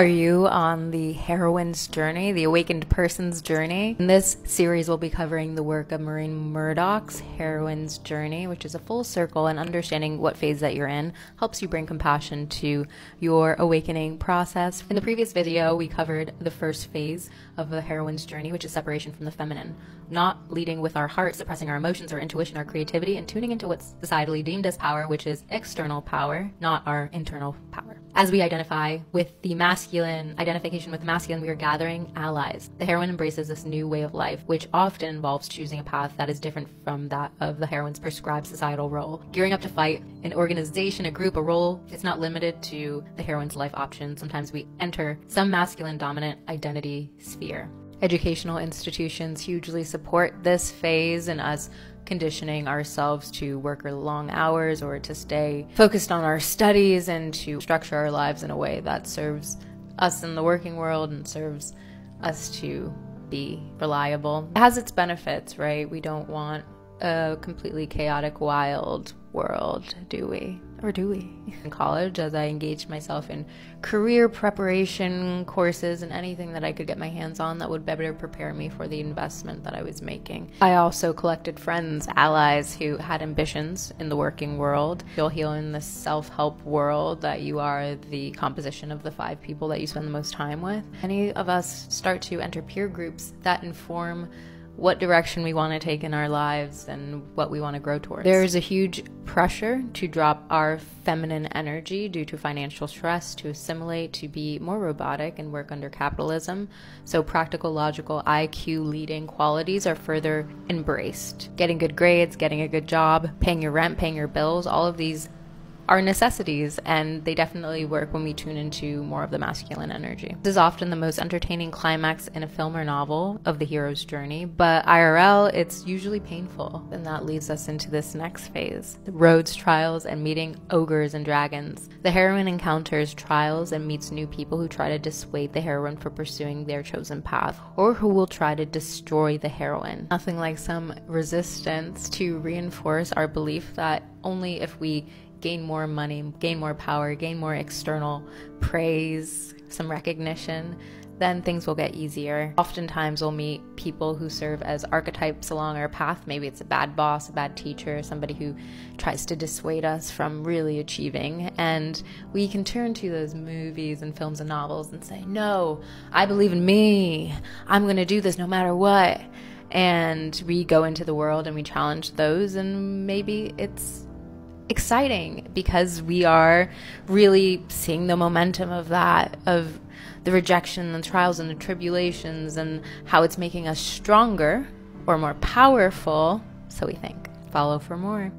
Are you on the heroine's journey, the awakened person's journey? In this series, we'll be covering the work of Maureen Murdoch's Heroine's Journey, which is a full circle, and understanding what phase that you're in helps you bring compassion to your awakening process. In the previous video, we covered the first phase of the heroine's journey, which is separation from the feminine, not leading with our heart, suppressing our emotions, our intuition, our creativity, and tuning into what's societally deemed as power, which is external power, not our internal power. As we identify with the masculine, identification with the masculine, we are gathering allies. The heroine embraces this new way of life, which often involves choosing a path that is different from that of the heroine's prescribed societal role. Gearing up to fight an organization, a group, a role, it's not limited to the heroine's life options. Sometimes we enter some masculine dominant identity sphere. Educational institutions hugely support this phase and us conditioning ourselves to work long hours or to stay focused on our studies and to structure our lives in a way that serves us in the working world and serves us to be reliable. It has its benefits, right? We don't want a completely chaotic, wild world, do we? Or do we? In college, as I engaged myself in career preparation courses and anything that I could get my hands on that would better prepare me for the investment that I was making. I also collected friends, allies who had ambitions in the working world. You'll heal in the self-help world that you are the composition of the 5 people that you spend the most time with. Many of us start to enter peer groups that inform what direction we want to take in our lives and what we want to grow towards. There's a huge pressure to drop our feminine energy due to financial stress, to assimilate, to be more robotic and work under capitalism. So practical, logical, IQ leading qualities are further embraced. Getting good grades, getting a good job, paying your rent, paying your bills, all of these are necessities, and they definitely work when we tune into more of the masculine energy. This is often the most entertaining climax in a film or novel of the hero's journey, but IRL, it's usually painful, and that leads us into this next phase. The roads, trials, and meeting ogres and dragons. The heroine encounters trials and meets new people who try to dissuade the heroine from pursuing their chosen path, or who will try to destroy the heroine. Nothing like some resistance to reinforce our belief that only if we gain more money, gain more power, gain more external praise, some recognition, then things will get easier. Oftentimes we'll meet people who serve as archetypes along our path. Maybe it's a bad boss, a bad teacher, somebody who tries to dissuade us from really achieving. And we can turn to those movies and films and novels and say, no, I believe in me. I'm going to do this no matter what. And we go into the world and we challenge those, and maybe it's exciting because we are really seeing the momentum of that, of the rejection and trials and the tribulations, and how it's making us stronger or more powerful, so we think. Follow for more.